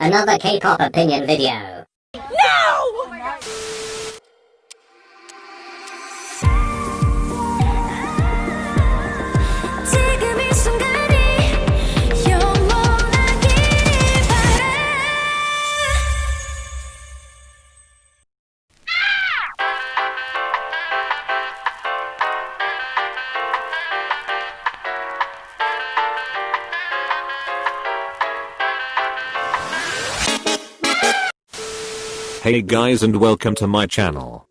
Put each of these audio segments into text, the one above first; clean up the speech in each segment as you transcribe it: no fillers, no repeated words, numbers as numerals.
Another K-pop opinion video. No! Hey guys, and welcome to my channel.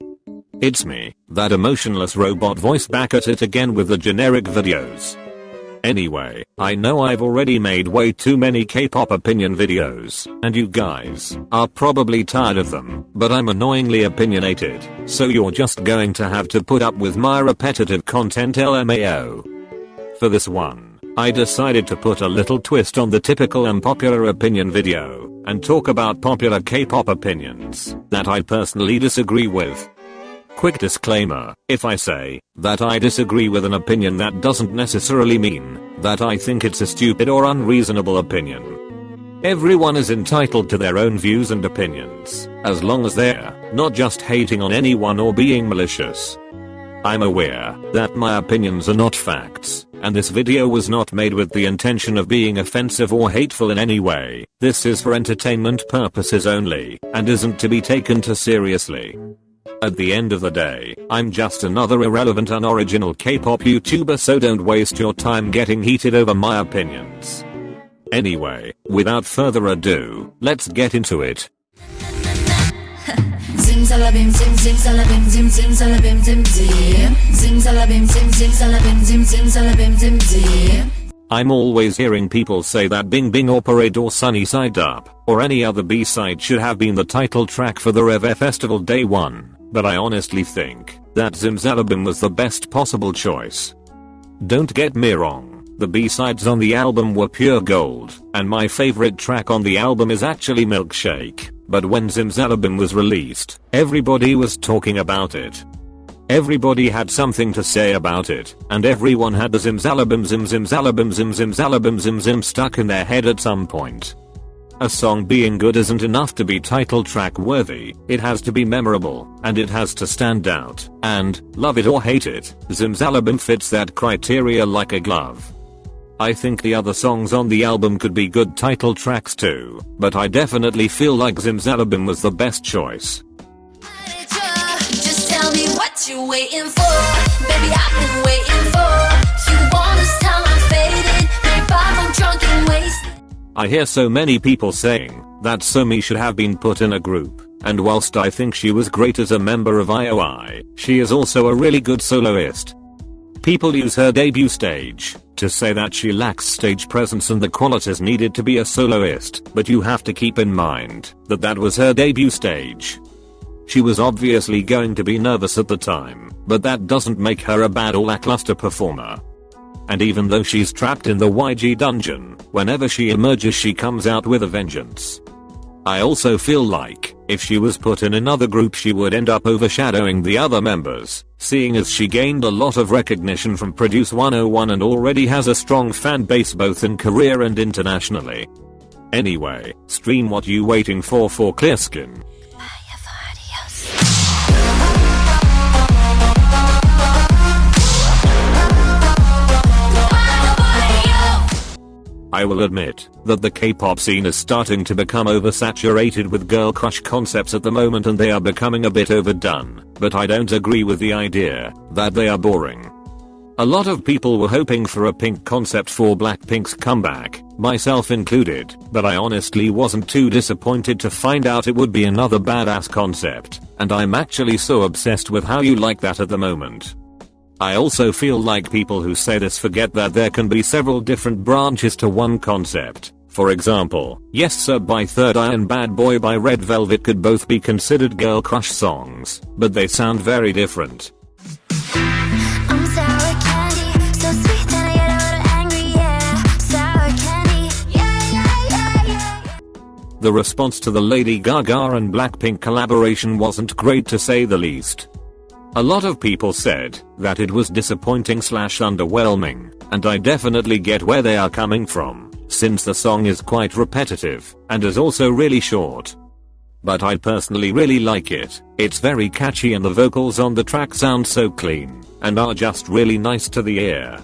It's me, that emotionless robot voice, back at it again with the generic videos. Anyway, I know I've already made way too many K-pop opinion videos, and you guys are probably tired of them, but I'm annoyingly opinionated, so you're just going to have to put up with my repetitive content lmao. For this one, I decided to put a little twist on the typical unpopular opinion video, and talk about popular K-pop opinions that I personally disagree with. Quick disclaimer, if I say that I disagree with an opinion, that doesn't necessarily mean that I think it's a stupid or unreasonable opinion. Everyone is entitled to their own views and opinions, as long as they're not just hating on anyone or being malicious. I'm aware that my opinions are not facts, and this video was not made with the intention of being offensive or hateful in any way. This is for entertainment purposes only, and isn't to be taken too seriously. At the end of the day, I'm just another irrelevant, unoriginal K-pop YouTuber, so don't waste your time getting heated over my opinions. Anyway, without further ado, let's get into it. Zimzalabim, zimzalabim, zimzalabim, zimzalabim, zimzalabim, zimzalabim. I'm always hearing people say that Bing Bing or Parade or Sunny Side Up or any other B-side should have been the title track for the Rev Festival Day 1, but I honestly think that Zimzalabim was the best possible choice. Don't get me wrong, the B-sides on the album were pure gold, and my favorite track on the album is actually Milkshake, but when Zimzalabim was released, everybody was talking about it. Everybody had something to say about it, and everyone had the zimzalabim zim stuck in their head at some point. A song being good isn't enough to be title track worthy, it has to be memorable, and it has to stand out, and, love it or hate it, Zimzalabim fits that criteria like a glove. I think the other songs on the album could be good title tracks too, but I definitely feel like Zimzalabim was the best choice. Just tell me what you waiting for, baby, I've been waiting for. You want this time I'm faded, baby, I'm drunk and wasted. I hear so many people saying that Somi should have been put in a group, and whilst I think she was great as a member of IOI, she is also a really good soloist. People use her debut stage to say that she lacks stage presence and the qualities needed to be a soloist, but you have to keep in mind that that was her debut stage. She was obviously going to be nervous at the time, but that doesn't make her a bad or lackluster performer. And even though she's trapped in the YG dungeon, whenever she emerges she comes out with a vengeance. I also feel like, if she was put in another group she would end up overshadowing the other members, seeing as she gained a lot of recognition from Produce 101 and already has a strong fan base both in Korea and internationally. Anyway, stream what you waiting for qUiRkY. I will admit that the K-pop scene is starting to become oversaturated with girl crush concepts at the moment, and they are becoming a bit overdone, but I don't agree with the idea that they are boring. A lot of people were hoping for a pink concept for Blackpink's comeback, myself included, but I honestly wasn't too disappointed to find out it would be another badass concept, and I'm actually so obsessed with how you like that at the moment. I also feel like people who say this forget that there can be several different branches to one concept. For example, Yes Sir by Third Eye and Bad Boy by Red Velvet could both be considered girl crush songs, but they sound very different. I'm sour candy, so sweet that I get a little angry, yeah. Sour candy, yeah. The response to the Lady Gaga and Blackpink collaboration wasn't great to say the least. A lot of people said that it was disappointing / underwhelming, and I definitely get where they are coming from. since the song is quite repetitive and is also really short. But I personally really like it. It's very catchy and the vocals on the track sound so clean and are just really nice to the ear.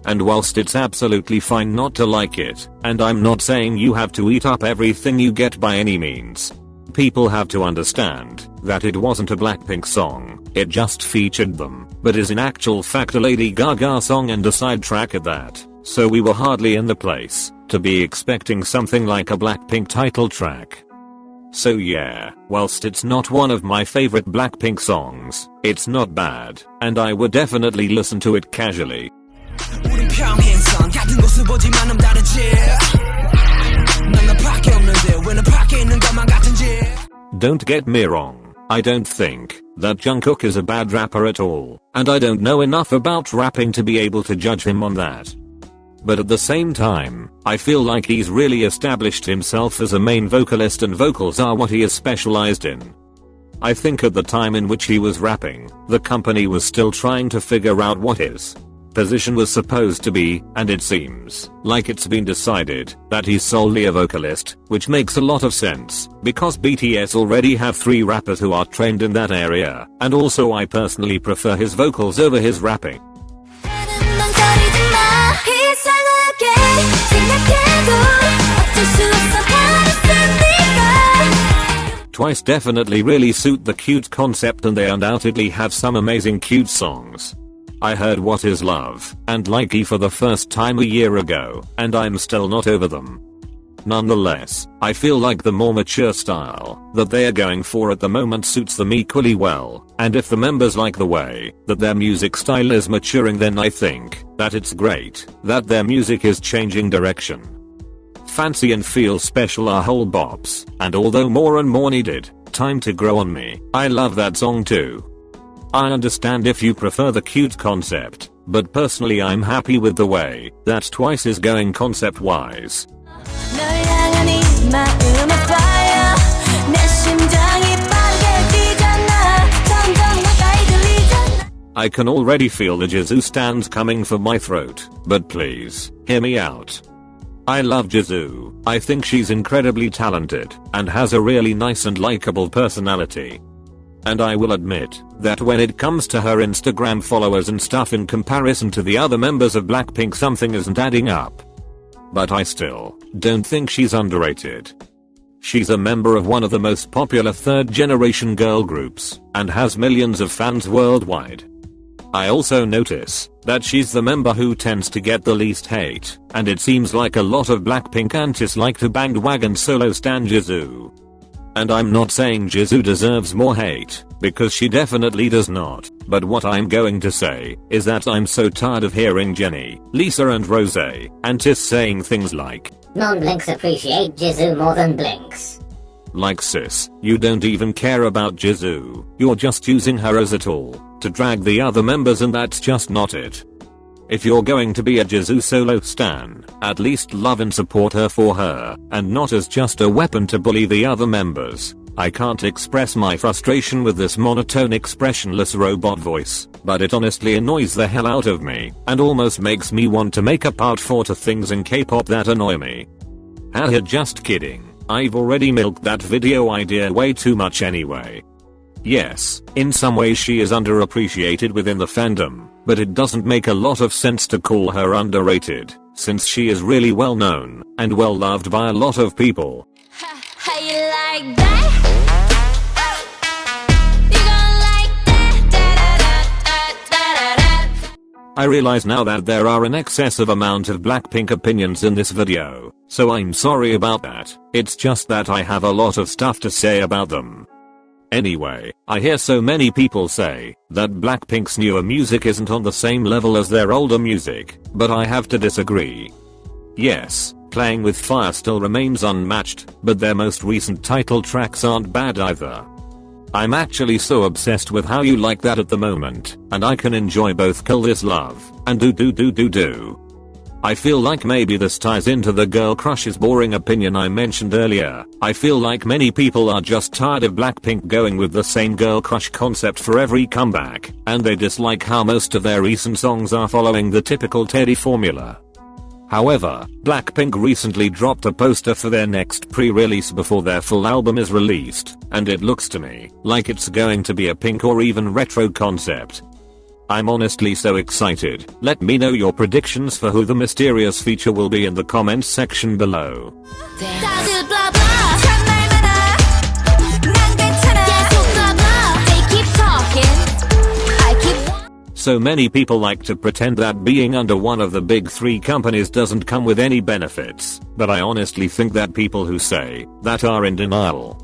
And whilst it's absolutely fine not to like it, and I'm not saying you have to eat up everything you get by any means, people have to understand that it wasn't a Blackpink song, it just featured them, but is in actual fact a Lady Gaga song and a side track at that, so we were hardly in the place to be expecting something like a Blackpink title track. So yeah, whilst it's not one of my favorite Blackpink songs, it's not bad, and I would definitely listen to it casually. 우린 평행선 같은 곳을 보지만 넌 다르지 난 너밖에 없는데 왜 너 밖에 있는 것만 같은지. Don't get me wrong, I don't think that Jungkook is a bad rapper at all, and I don't know enough about rapping to be able to judge him on that. But at the same time, I feel like he's really established himself as a main vocalist and vocals are what he is specialized in. I think at the time in which he was rapping, the company was still trying to figure out what his position was supposed to be, and it seems like it's been decided that he's solely a vocalist, which makes a lot of sense, because BTS already have 3 rappers who are trained in that area, and also I personally prefer his vocals over his rapping. Twice definitely really suit the cute concept and they undoubtedly have some amazing cute songs. I heard What Is Love and Likey for the first time a year ago, and I'm still not over them. Nonetheless, I feel like the more mature style that they are going for at the moment suits them equally well, and if the members like the way that their music style is maturing, then I think that it's great that their music is changing direction. Fancy and Feel Special are whole bops, and although more and more needed, Time to Grow on Me, I love that song too. I understand if you prefer the cute concept, but personally I'm happy with the way that Twice is going concept wise. I can already feel the jisoo stands coming for my throat, but please, hear me out. I love Jisoo, I think she's incredibly talented and has a really nice and likable personality. And I will admit that when it comes to her Instagram followers and stuff in comparison to the other members of Blackpink something isn't adding up. But I still don't think she's underrated. She's a member of one of the most popular third generation girl groups and has millions of fans worldwide. I also notice that she's the member who tends to get the least hate, and it seems like a lot of Blackpink antis like to bandwagon solo stan Jisoo. And I'm not saying Jisoo deserves more hate, because she definitely does not, but what I'm going to say is that I'm so tired of hearing Jennie, Lisa and Rose antis saying things like, Non-blinks appreciate Jisoo more than blinks. Like sis, you don't even care about Jisoo, you're just using her as a tool to drag the other members and that's just not it. If you're going to be a Jisoo solo stan, at least love and support her for her, and not as just a weapon to bully the other members. I can't express my frustration with this monotone expressionless robot voice, but it honestly annoys the hell out of me, and almost makes me want to make a part 4 to things in K-pop that annoy me. Haha, just kidding, I've already milked that video idea way too much anyway. Yes, in some ways she is underappreciated within the fandom, but it doesn't make a lot of sense to call her underrated, since she is really well known and well loved by a lot of people. How you like that? You gonna like that? I realize now that there are an excessive amount of Blackpink opinions in this video, so I'm sorry about that. It's just that I have a lot of stuff to say about them. Anyway, I hear so many people say that Blackpink's newer music isn't on the same level as their older music, but I have to disagree. Yes, Playing with Fire still remains unmatched, but their most recent title tracks aren't bad either. I'm actually so obsessed with How You Like That at the moment, and I can enjoy both Kill This Love and Do. I feel like maybe this ties into the girl crush's boring opinion I mentioned earlier. I feel like many people are just tired of Blackpink going with the same girl crush concept for every comeback, and they dislike how most of their recent songs are following the typical Teddy formula. However, Blackpink recently dropped a poster for their next pre-release before their full album is released, and it looks to me like it's going to be a pink or even retro concept. I'm honestly so excited. Let me know your predictions for who the mysterious feature will be in the comments section below. 다들 blah blah 참말 많아 난 괜찮아 계속 blah blah they keep talking I keep So many people like to pretend that being under one of the big three companies doesn't come with any benefits, but I honestly think that people who say that are in denial.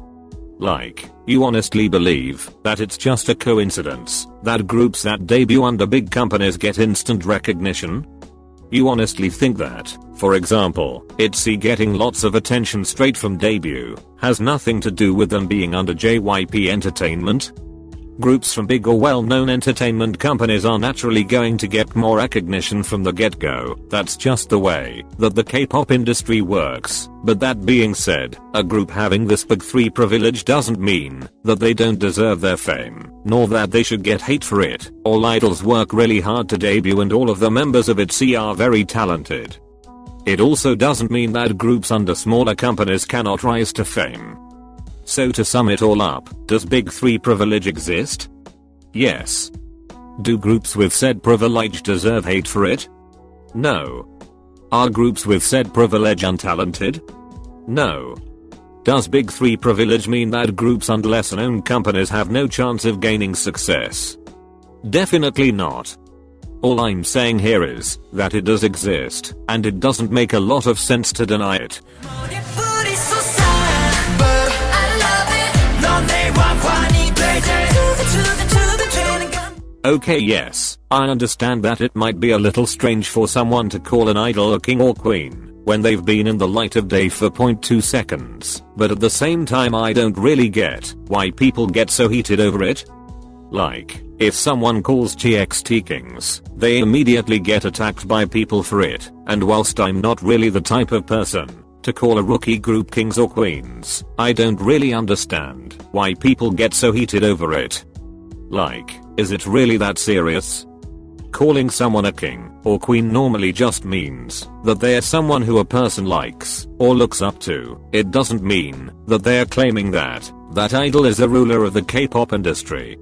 Like, you honestly believe that it's just a coincidence that groups that debut under big companies get instant recognition? You honestly think that, for example, ITZY getting lots of attention straight from debut has nothing to do with them being under JYP Entertainment? Groups from big or well-known entertainment companies are naturally going to get more recognition from the get-go. That's just the way that the K-pop industry works. But that being said, a group having this big three privilege doesn't mean that they don't deserve their fame, nor that they should get hate for it. All idols work really hard to debut and all of the members of ITZY are very talented. It also doesn't mean that groups under smaller companies cannot rise to fame. So to sum it all up, does big three privilege exist? Yes. Do groups with said privilege deserve hate for it? No. Are groups with said privilege untalented? No. Does big three privilege mean that groups under lesser known companies have no chance of gaining success? Definitely not. All I'm saying here is that it does exist, and it doesn't make a lot of sense to deny it. Okay, yes, I understand that it might be a little strange for someone to call an idol a king or queen when they've been in the light of day for 0.2 seconds, but at the same time I don't really get why people get so heated over it. Like, if someone calls TXT kings, they immediately get attacked by people for it, and whilst I'm not really the type of person to call a rookie group kings or queens, I don't really understand why people get so heated over it. Like, is it really that serious? Calling someone a king or queen normally just means that they are someone who a person likes or looks up to. It doesn't mean that they are claiming that that idol is a ruler of the K-pop industry.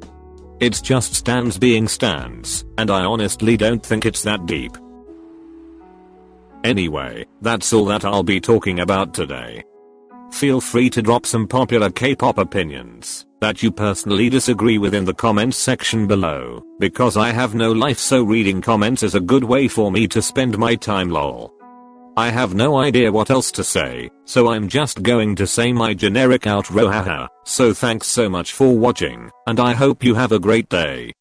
It's just stans being stans, and I honestly don't think it's that deep. Anyway, that's all that I'll be talking about today. Feel free to drop some popular K-pop opinions that you personally disagree with in the comments section below, because I have no life, so reading comments is a good way for me to spend my time, lol. I have no idea what else to say, so I'm just going to say my generic outro, haha. So thanks so much for watching, and I hope you have a great day.